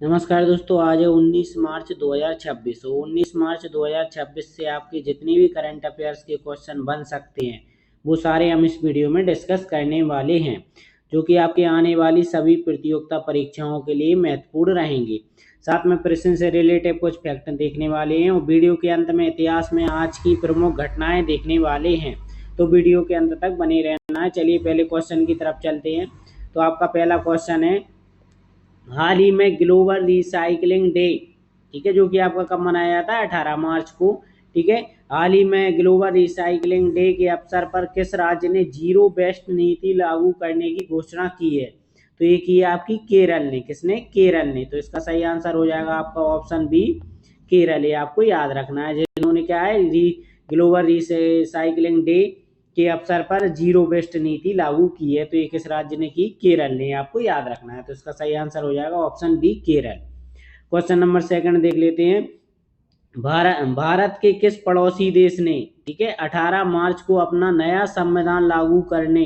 नमस्कार दोस्तों, आज है 19 मार्च 2026। 19 मार्च 2026 से आपके जितने भी करंट अफेयर्स के क्वेश्चन बन सकते हैं वो सारे हम इस वीडियो में डिस्कस करने वाले हैं, जो कि आपके आने वाली सभी प्रतियोगिता परीक्षाओं के लिए महत्वपूर्ण रहेंगे। साथ में प्रश्न से रिलेटेड कुछ फैक्ट देखने वाले हैं और वीडियो के अंत में इतिहास में आज की प्रमुख घटनाएं देखने वाले हैं, तो वीडियो के अंत तक बने रहना है। चलिए पहले क्वेश्चन की तरफ चलते हैं। तो आपका पहला क्वेश्चन है, हाल ही में ग्लोबल रिसाइकलिंग डे, ठीक है, जो कि आपका कब मनाया जाता है? 18 मार्च को। ठीक है, हाल ही में ग्लोबल रिसाइकलिंग डे के अवसर पर किस राज्य ने जीरो वेस्ट नीति लागू करने की घोषणा की है? तो ये की है आपकी केरल ने। किसने? केरल ने। तो इसका सही आंसर हो जाएगा आपका ऑप्शन बी, केरल। ये आपको याद रखना है, जिन्होंने क्या है, ग्लोबल रिसाइकलिंग डे के अवसर पर जीरो वेस्ट नीति लागू की है। तो ये किस राज्य ने की? केरल ने। आपको याद रखना है। तो इसका सही आंसर हो जाएगा option B, Kerala. Question number second देख लेते हैं। भारत के किस पड़ोसी देश ने, ठीक है, 18 मार्च को अपना नया संविधान लागू करने,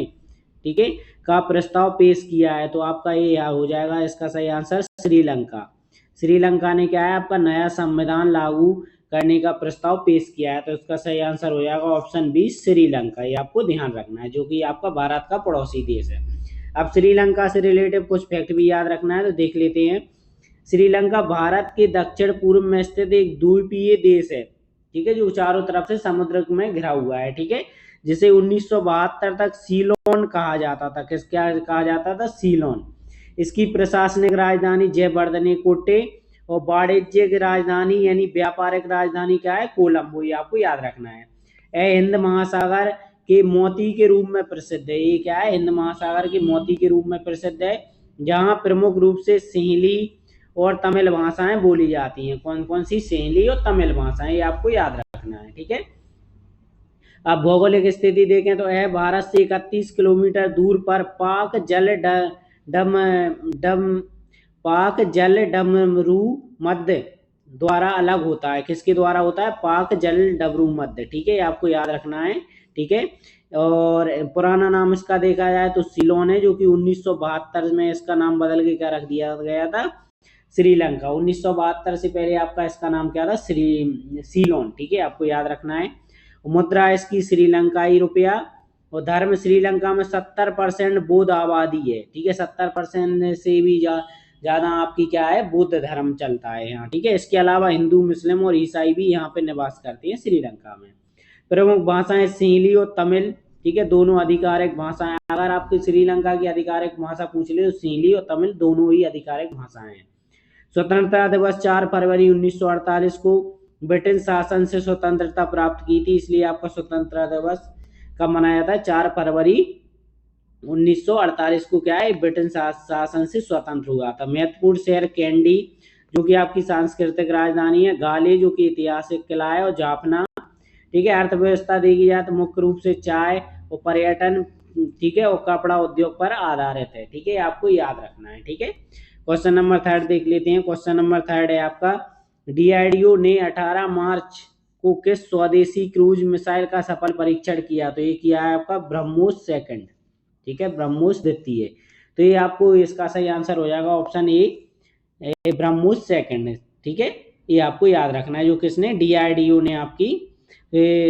ठीक है, का प्रस्ताव पेश किया है? तो आपका ये हो जाएगा इसका सही आंसर श्रीलंका। श्रीलंका ने क्या है, आपका नया संविधान लागू करने का प्रस्ताव पेश किया है। तो इसका सही आंसर हो जाएगा ऑप्शन बी, श्रीलंका। ये आपको ध्यान रखना है, जो कि आपका भारत का पड़ोसी देश है। अब श्रीलंका से रिलेटेड कुछ फैक्ट भी याद रखना है, तो देख लेते हैं। श्रीलंका भारत के दक्षिण पूर्व में स्थित एक द्वीपीय देश है, ठीक है, जो चारों तरफ से समुद्र में घिरा हुआ है, ठीक है, जिसे 1972 तक सीलोन कहा जाता था। किस क्या कहा जाता था? सीलोन। इसकी प्रशासनिक राजधानी जयवर्धने कोटे और वाणिज्यिक राजधानी यानी व्यापारिक राजधानी क्या है? कोलंबो। ये आपको याद रखना है। यह हिंद महासागर के मोती के रूप में प्रसिद्ध है। ये क्या है? हिंद महासागर के मोती के रूप में प्रसिद्ध है, जहाँ प्रमुख रूप से सिंहली और तमिल भाषाएं बोली जाती हैं। कौन कौन सी? सिंहली और तमिल भाषाएं। ये आपको याद रखना है, ठीक है। अब भौगोलिक स्थिति देखें तो यह भारत से 31 किलोमीटर दूर पर डम डम पाक जल डमरू मध्य द्वारा अलग होता है। किसके द्वारा होता है? पाक जल डमरू मध्य, ठीक है, आपको याद रखना है, ठीक है। और पुराना नाम इसका देखा जाए तो सिलोन है, जो कि 1972 में इसका नाम बदल के क्या रख दिया गया था? श्रीलंका। 1972 से पहले आपका इसका नाम क्या था? सीलोन, ठीक है, आपको याद रखना है। मुद्रा इसकी श्रीलंकाई रुपया, और धर्म श्रीलंका में 70% बौद्ध आबादी है, ठीक है, 70% से भी ज्यादा आपकी क्या है? बौद्ध धर्म चलता है यहाँ, ठीक है। इसके अलावा हिंदू, मुस्लिम और ईसाई भी यहाँ पे निवास करते हैं श्रीलंका में। प्रमुख भाषाएं सिंहली और तमिल, ठीक है, दोनों आधिकारिक भाषाएं। अगर आपकी श्रीलंका की आधिकारिक भाषा पूछ ले तो सिंहली और तमिल दोनों ही आधिकारिक भाषाएं हैं। स्वतंत्रता दिवस 4 फरवरी 1948 को ब्रिटेन शासन से स्वतंत्रता प्राप्त की थी, इसलिए आपका स्वतंत्रता दिवस कब मनाया था? 4 फरवरी 1948 को क्या है? ब्रिटेन शासन से स्वतंत्र हुआ था। महत्वपूर्ण शहर कैंडी, जो कि आपकी सांस्कृतिक राजधानी है। गाले, जो कि ऐतिहासिक किला है। और जाफना, ठीक है। अर्थव्यवस्था देखी जाए तो मुख्य रूप से चाय और पर्यटन, ठीक है, और कपड़ा उद्योग पर आधारित है, ठीक है, आपको याद रखना है, ठीक है। क्वेश्चन नंबर थर्ड देख लेते हैं। क्वेश्चन नंबर थर्ड है आपका, डीआरडीओ ने 18 मार्च को किस स्वदेशी क्रूज मिसाइल का सफल परीक्षण किया? तो ये किया है आपका ब्रह्मोस सेकंड, ठीक है, ब्रह्मोस द्वितीय। तो ये आपको इसका सही आंसर हो जाएगा ऑप्शन ए, ब्रह्मोस सेकंड, ठीक है। ये आपको याद रखना है, जो किसने? डीआरडीओ ने आपकी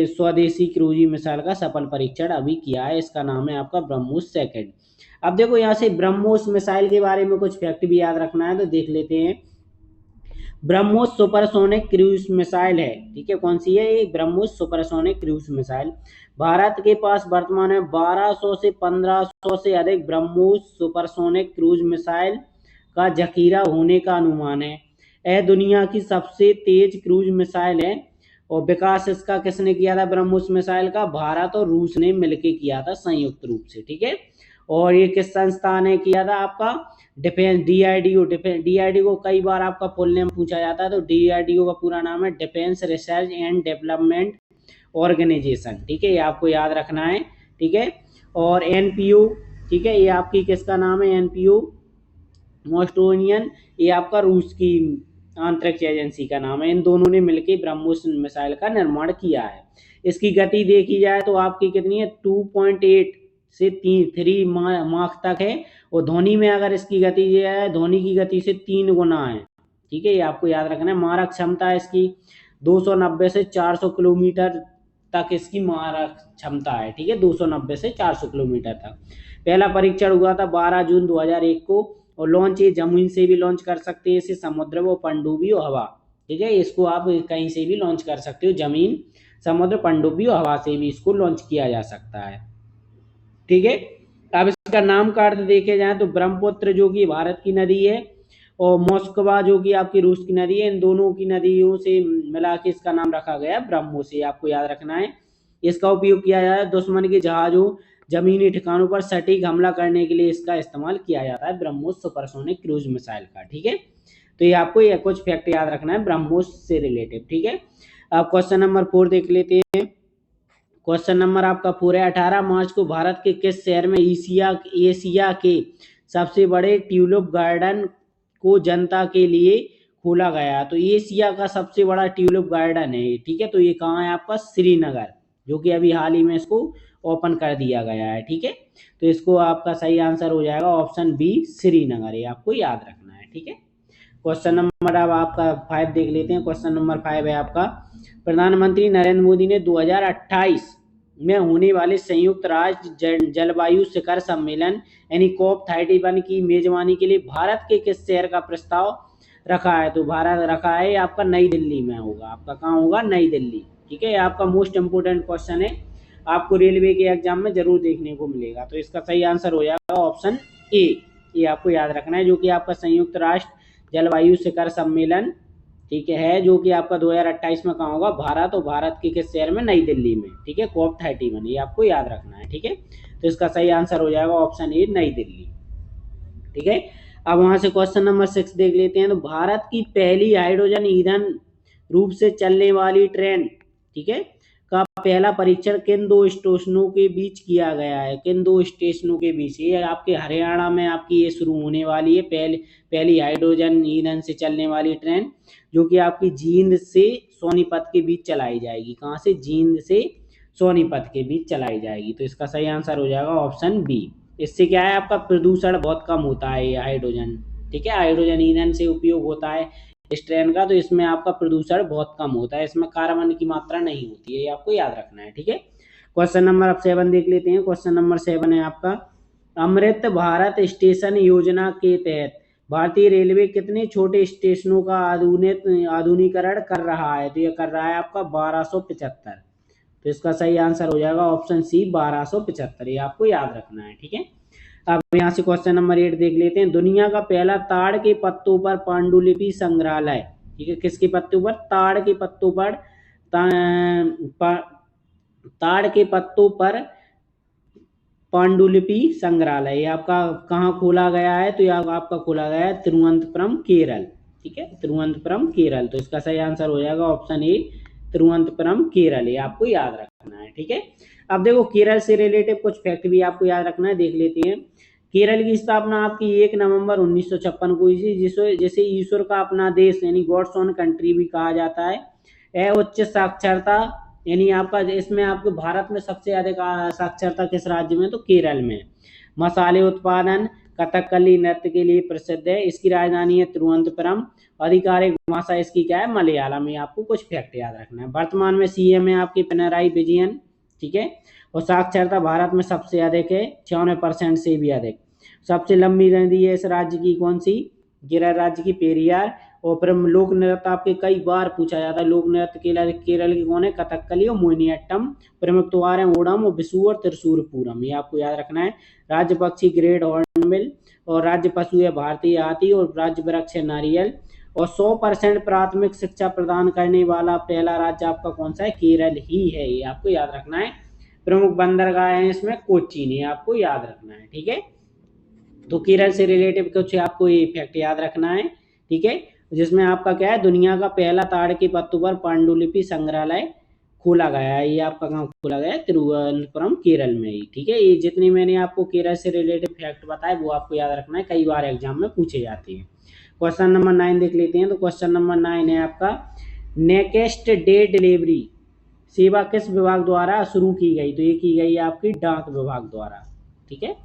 स्वदेशी क्रूजी मिसाइल का सफल परीक्षण अभी किया है। इसका नाम है आपका ब्रह्मोस सेकंड। अब देखो यहाँ से ब्रह्मोस मिसाइल के बारे में कुछ फैक्ट भी याद रखना है, तो देख लेते हैं। ब्रह्मोस सुपरसोनिक क्रूज मिसाइल है, ठीक है, कौन सी है ये? BrahMos supersonic cruise missile. Bharat के पास वर्तमान में 1200 से 1500 से अधिक ब्रह्मोस सुपरसोनिक क्रूज मिसाइल का जखीरा होने का अनुमान है। यह दुनिया की सबसे तेज क्रूज मिसाइल है, और विकास इसका किसने किया था? ब्रह्मोस मिसाइल का भारत और रूस ने मिलकर किया था संयुक्त रूप से, ठीक है। और ये किस संस्था ने किया था? आपका डिफेंस, डीआरडीओ। डीआरडीओ को कई बार आपका फुल नेम पूछा जाता है, तो डीआरडीओ का पूरा नाम है defence research and development organisation, ठीक है, ये आपको याद रखना है, ठीक है। और एनपीओ, ठीक है, ये आपकी किसका नाम है? एनपीओ मोस्टोनियन, ये आपका रूस की अंतरिक्ष एजेंसी का नाम है। इन दोनों ने मिलकर ब्रह्मोस मिसाइल का निर्माण किया है। इसकी गति देखी जाए तो आपकी कितनी है? 2.8 से 3 माख तक है, और ध्वनि में अगर इसकी गति जो है ध्वनि की गति से 3 गुना है, ठीक है, ये आपको याद रखना है। मारक क्षमता है इसकी 290 से 400 किलोमीटर तक इसकी मारक क्षमता है। ठीक है, 290 से 400 किलोमीटर तक। पहला परीक्षण हुआ था 12 जून 2001 को, और लॉन्च ये जमीन से भी लॉन्च कर सकते हैं इसे, समुद्र व पनडुब्बी और हवा। ठीक है, इसको आप कहीं से भी लॉन्च कर सकते हो, जमीन, समुद्र, पनडुब्बी और हवा से भी इसको लॉन्च किया जा सकता है। ठीक है, अब इसका नाम का अर्थ देखे जाए तो ब्रह्मपुत्र जो कि भारत की नदी है, और मोस्कवा जो कि आपकी रूस की नदी है, इन दोनों की नदियों से मिला के इसका नाम रखा गया ब्रह्मोस। ये आपको याद रखना है। इसका उपयोग किया जाता है दुश्मन के जहाजों, जमीनी ठिकानों पर सटीक हमला करने के लिए इसका इस्तेमाल किया जाता है, ब्रह्मोस सुपरसोनिक क्रूज मिसाइल का। ठीक है, तो ये आपको ये कुछ फैक्ट याद रखना है ब्रह्मोस से रिलेटेड। ठीक है, अब क्वेश्चन नंबर 4 देख लेते हैं। क्वेश्चन नंबर आपका 4 है, 18 मार्च को भारत के किस शहर में एशिया के सबसे बड़े ट्यूलिप गार्डन को जनता के लिए खोला गया? तो एशिया का सबसे बड़ा ट्यूलिप गार्डन है। ठीक है, तो ये कहाँ है आपका? श्रीनगर, जो कि अभी हाल ही में इसको ओपन कर दिया गया है। ठीक है, तो इसको आपका सही आंसर हो जाएगा ऑप्शन बी, श्रीनगर। ये आपको याद रखना है। ठीक है, क्वेश्चन नंबर अब आपका 5 देख लेते हैं। क्वेश्चन नंबर 5 है आपका, प्रधानमंत्री नरेंद्र मोदी ने 2028 में होने वाले संयुक्त राष्ट्र जलवायु शिखर सम्मेलन यानी COP31 की मेजबानी के लिए भारत के किस शहर का प्रस्ताव रखा है? तो भारत रखा है आपका नई दिल्ली में होगा। आपका कहाँ होगा? नई दिल्ली। ठीक है, आपका मोस्ट इंपोर्टेंट क्वेश्चन है, आपको रेलवे के एग्जाम में जरूर देखने को मिलेगा। तो इसका सही आंसर हो जाएगा ऑप्शन ए। ये आपको याद रखना है, जो कि आपका संयुक्त राष्ट्र जलवायु शिखर सम्मेलन, ठीक है, जो कि आपका 2028 में कहाँ होगा? भारत, और भारत के किस शहर में? नई दिल्ली में। ठीक है, COP31, ये आपको याद रखना है। ठीक है, तो इसका सही आंसर हो जाएगा ऑप्शन ए, नई दिल्ली। ठीक है, अब वहां से क्वेश्चन नंबर 6 देख लेते हैं। तो भारत की पहली हाइड्रोजन ईंधन रूप से चलने वाली ट्रेन, ठीक है, का पहला परीक्षण किन दो स्टेशनों के बीच किया गया है? किन दो स्टेशनों के बीच? ये आपके हरियाणा में आपकी ये शुरू होने वाली है पहली हाइड्रोजन ईंधन से चलने वाली ट्रेन, जो कि आपकी जींद से सोनीपत के बीच चलाई जाएगी। कहाँ से? जींद से सोनीपत के बीच चलाई जाएगी। तो इसका सही आंसर हो जाएगा ऑप्शन बी। इससे क्या है, आपका प्रदूषण बहुत कम होता है ये हाइड्रोजन। ठीक है, हाइड्रोजन ईंधन से उपयोग होता है इस ट्रेन का, तो इसमें आपका प्रदूषण बहुत कम होता है, इसमें कार्बन की मात्रा नहीं होती है। ये आपको याद रखना है। ठीक है, क्वेश्चन नंबर अब 7 देख लेते हैं। क्वेश्चन नंबर 7 है आपका, अमृत भारत स्टेशन योजना के तहत भारतीय रेलवे कितने छोटे स्टेशनों का आधुनिकीकरण कर रहा है? तो ये कर रहा है आपका 1275। तो इसका सही आंसर हो जाएगा ऑप्शन सी, 1275। ये आपको याद रखना है। ठीक है, अब यहाँ से क्वेश्चन नंबर 8 देख लेते हैं। दुनिया का पहला ताड़ के पत्तों पर पांडुलिपि संग्रहालय, ठीक है, किसके पत्तों पर? ताड़ के पत्तों पर, ताड़ के पत्तों पर पांडुलिपि संग्रहालय, ये आपका कहाँ खोला गया है? तो ये आपका खोला गया है तिरुवनंतपुरम, केरल। ठीक है, तिरुवनंतपुरम, केरल। तो इसका सही आंसर हो जाएगा ऑप्शन ए, तिरुवनंतपुरम, केरल। ये आपको याद रखना है। ठीक है, अब देखो केरल से रिलेटेड कुछ फैक्ट भी आपको याद रखना है, देख लेते हैं। केरल की स्थापना आपकी 1 नवंबर 1956 को हुई थी, जिसे ईश्वर का अपना देश यानी गॉड्स ओन कंट्री भी कहा जाता है। उच्च साक्षरता यानी आपका इसमें आपके भारत में सबसे अधिक साक्षरता किस राज्य में? तो केरल में। मसाले उत्पादन, कथकली नृत्य के लिए प्रसिद्ध है। इसकी राजधानी है तिरुवनंतपुरम। आधिकारिक भाषा इसकी क्या है? मलयालम। में आपको कुछ फैक्ट याद रखना है। वर्तमान में सीएम है आपके पिनराई विजयन। ठीक है, और साक्षरता भारत में सबसे अधिक है, 96% से भी अधिक। सबसे लंबी नदी है इस राज्य की कौन सी? केरल राज्य की, पेरियार। और फिर लोक नृत्य आपके कई बार पूछा जाता है, लोक नृत्य केरल के कौन है? कथकली और मोहिनीअट्टम। प्रमुख त्योहार है ओणम और विशु और त्रिशूर पूरम। ये आपको याद रखना है। राज्य पक्षी ग्रेट हॉर्नबिल, और राज्य पशु है भारतीय हाथी, और राज्य वृक्ष है नारियल। और 100% प्राथमिक शिक्षा प्रदान करने वाला पहला राज्य आपका कौन सा है? केरल ही है। ये आपको याद रखना है। प्रमुख बंदरगाह है इसमें कोच्चि, ने आपको याद रखना है। ठीक है, तो केरल से रिलेटिव कुछ आपको ये फैक्ट याद रखना है। ठीक है, जिसमें आपका क्या है? दुनिया का पहला ताड़ के पत्तों पर पांडुलिपि संग्रहालय खोला गया है। ये आपका कहाँ खोला गया है? तिरुवनंतपुरम, केरल में ही। ठीक है, ये जितनी मैंने आपको केरल से रिलेटेड फैक्ट बताए वो आपको याद रखना है, कई बार एग्जाम में पूछे जाते हैं। क्वेश्चन नंबर 9 देख लेते हैं। तो क्वेश्चन नंबर 9 है आपका, नेक्स्ट डे डिलीवरी सेवा किस विभाग द्वारा शुरू की गई? तो ये की गई आपकी डाक विभाग द्वारा। ठीक है,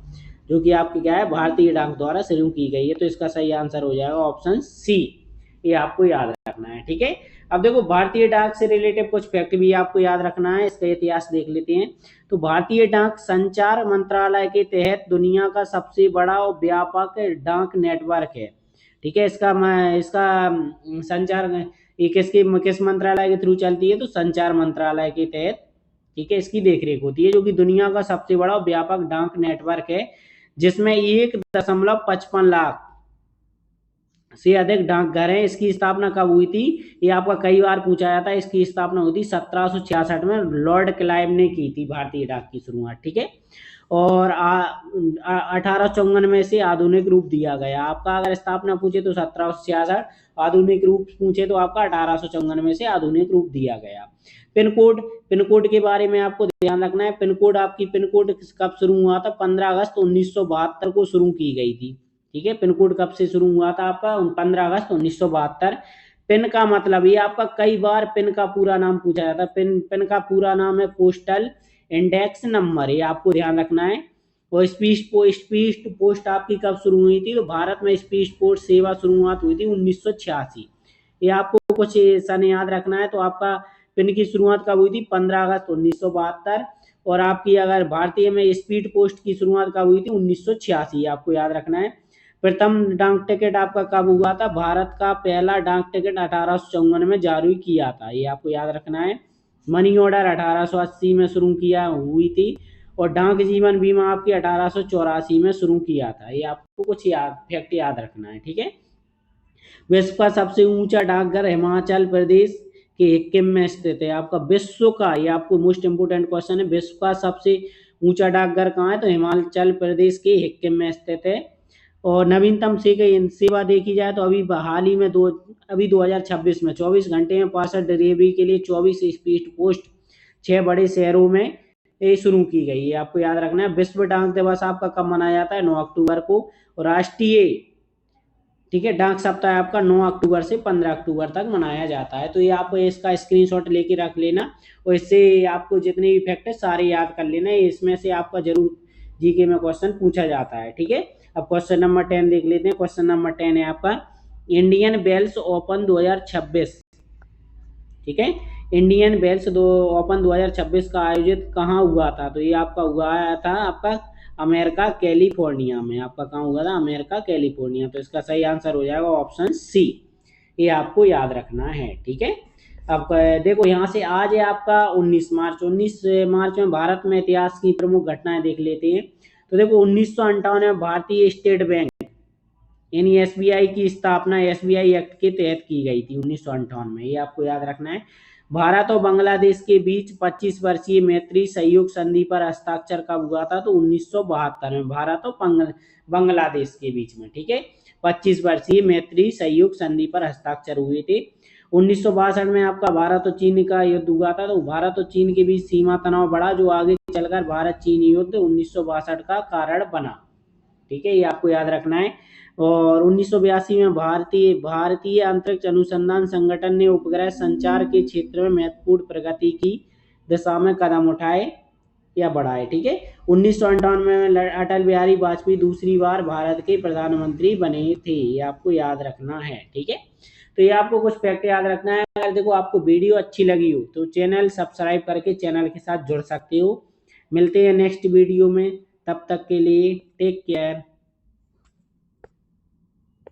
जो कि आपकी क्या है? भारतीय डाक द्वारा शुरू की गई है। तो इसका सही आंसर हो जाएगा ऑप्शन सी, ये आपको याद रखना है। ठीक है, अब देखो भारतीय डाक से रिलेटेड कुछ फैक्ट भी आपको याद रखना है, इसका इतिहास देख लेते हैं। तो भारतीय डाक संचार मंत्रालय के तहत दुनिया का सबसे बड़ा और व्यापक डाक नेटवर्क है। ठीक है, इसका संचार ये किस मंत्रालय के थ्रू चलती है, तो संचार मंत्रालय के तहत, ठीक है, इसकी देखरेख होती है, जो कि दुनिया का सबसे बड़ा व्यापक डाक नेटवर्क है, जिसमें 1.55 लाख से अधिक डाकघर हैं। इसकी स्थापना कब हुई थी, ये आपका कई बार पूछा जाता है। इसकी स्थापना हुई थी 1766 में, लॉर्ड क्लाइव ने की थी भारतीय डाक की शुरुआत। ठीक है, और 1854 में से आधुनिक रूप दिया गया। आपका अगर स्थापना पूछे तो 1766, आधुनिक रूप पूछे तो आपका 1854 में से आधुनिक रूप दिया गया। पिन कोड, पिन कोड के बारे में आपको ध्यान रखना है। पिन कोड कब शुरू हुआ था, 15 अगस्त 1972 को शुरू की गई थी। ठीक है, पिन कोड कब से शुरू हुआ था आपका, 15 अगस्त 1972। पिन का मतलब, ये आपका कई बार पिन का पूरा नाम पूछा जाता है। पिन का पूरा नाम है पोस्टल इंडेक्स नंबर, ये आपको ध्यान रखना है। और स्पीड पोस्ट आपकी कब शुरू हुई थी, तो भारत में स्पीड पोस्ट सेवा शुरुआत हुई थी 1986। ये आपको कुछ सन याद रखना है। तो आपका पिन की शुरुआत कब हुई थी, 15 अगस्त 1972। और आपकी अगर भारतीय में स्पीड पोस्ट की शुरुआत कब हुई थी, 1986, आपको याद रखना है। प्रथम डाक टिकट आपका कब हुआ था, भारत का पहला डाक टिकट 1854 में जारी किया था, ये आपको याद रखना है। मनी ऑर्डर 1880 में शुरू किया हुई थी। और डाक जीवन बीमा आपकी 1884 में शुरू किया था। ये आपको कुछ फैक्ट याद रखना है। ठीक है, विश्व का सबसे ऊंचा डाकघर हिमाचल प्रदेश के सिक्किम में स्थित है। आपका विश्व का, ये आपको मोस्ट इंपोर्टेंट क्वेश्चन है, विश्व का सबसे ऊंचा डाकघर कहाँ है, तो हिमाचल प्रदेश के सिक्किम में स्थित है। और नवीनतम सेवा देखी जाए तो हाल ही में अभी 2026 में 24 घंटे में 65 डिलीवरी के लिए 24 स्पीड पोस्ट 6 बड़े शहरों में ये शुरू की गई है। आपको याद रखना है। विश्व डाक दिवस आपका कब मनाया जाता है, 9 अक्टूबर को। और राष्ट्रीय, ठीक है, डाक सप्ताह आपका 9 अक्टूबर से 15 अक्टूबर तक मनाया जाता है। तो ये आप इसका स्क्रीनशॉट लेके रख लेना, और इससे आपको जितने भी फैक्ट है सारे याद कर लेना। इसमें से आपका जरूर जीके में क्वेश्चन पूछा जाता है। ठीक है, अब क्वेश्चन नंबर 10 देख लेते हैं। क्वेश्चन नंबर 10 है आपका, इंडियन वेल्स ओपन 2026। ठीक है, इंडियन वेल्स ओपन 2026 का आयोजित कहाँ हुआ था, तो ये आपका हुआ था आपका अमेरिका कैलिफोर्निया में। आपका कहाँ हुआ था, अमेरिका कैलिफोर्निया। तो इसका सही आंसर हो जाएगा ऑप्शन सी, ये आपको याद रखना है। ठीक है, अब देखो यहाँ से आज है आपका 19 मार्च। 19 मार्च में भारत में इतिहास की प्रमुख घटनाएं देख लेते हैं। तो देखो 1958 में भारतीय स्टेट बैंक यानी एसबीआई की स्थापना एसबीआई एक्ट के तहत की गई थी 1958 में, ये आपको याद रखना है। भारत और बांग्लादेश के बीच 25 वर्षीय मैत्री सहयोग संधि पर हस्ताक्षर कब हुआ था, तो 1972 में भारत और बांग्लादेश के बीच में। ठीक है, 25 वर्षीय मैत्री सहयोग संधि पर हस्ताक्षर हुए थे। 1962 में आपका भारत और चीन का युद्ध हुआ था। तो भारत और चीन के बीच सीमा तनाव बढ़ा, जो आगे चलकर भारत चीन युद्ध 1962 का कारण बना। ठीक है, ये आपको याद रखना है। और 1982 में भारतीय अंतरिक्ष अनुसंधान संगठन ने उपग्रह संचार के क्षेत्र में महत्वपूर्ण प्रगति की दिशा में कदम उठाए या बढ़ाए। ठीक है, 1998 में अटल बिहारी वाजपेयी दूसरी बार भारत के प्रधानमंत्री बने थे, ये आपको याद रखना है। ठीक है, तो ये आपको कुछ फैक्ट याद रखना है। अगर देखो आपको वीडियो अच्छी लगी हो तो चैनल सब्सक्राइब करके चैनल के साथ जुड़ सकते हो। मिलते हैं नेक्स्ट वीडियो में, तब तक के लिए टेक केयर।